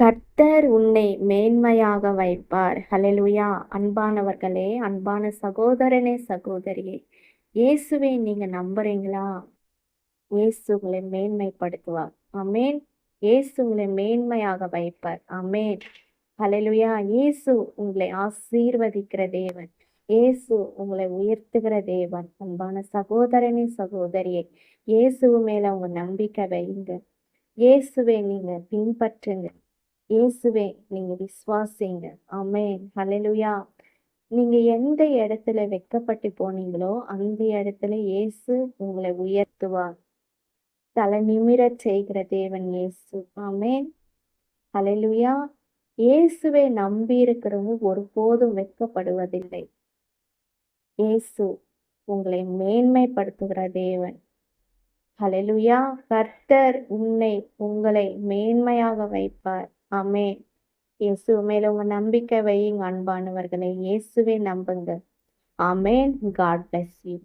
கர்த்தர் உன்னை மேன்மையாக வைப்பார். ஹல்லேலூயா. அன்பானவர்களே, அன்பான சகோதரனே, சகோதரியே, இயேசுவை நீங்க நம்புறீங்களா? இயேசு உங்களை மேன்மைப்படுத்துவார். ஆமென். இயேசு உங்களை மேன்மையாக வைப்பார். ஆமென். ஹல்லேலூயா. இயேசு உங்களை ஆசீர்வதிக்கிற தேவன். இயேசு உங்களை உயர்த்துகிற தேவன். அன்பான சகோதரனே, சகோதரியே, இயேசு மேல உங்க நம்பிக்கை வைங்க. இயேசுவை நீங்க பின்பற்றுங்க. இயேசுவே நீங்க விசுவாசிங்க. ஆமென். ஹல்லேலூயா. நீங்க எந்த இடத்துல வெட்கப்பட்டு போனீங்களோ அந்த இடத்துல இயேசு உங்களை உயர்த்துவார். தலை நிமிரச் செய்கிற தேவன் இயேசு. ஆமென். ஹல்லேலூயா. இயேசுவை நம்பி இருக்கிறவங்க ஒருபோதும் வெட்கப்படுவதில்லை. இயேசு உங்களை மேன்மைப்படுத்துகிற தேவன். ஹல்லேலூயா. கர்த்தர் உங்களை மேன்மையாக வைப்பார். ஆமென். இயேசு மேல உங்க நம்பிக்கை வையுங்க அன்பானவர்களே. இயேசுவை நம்புங்க. ஆமென். God bless you.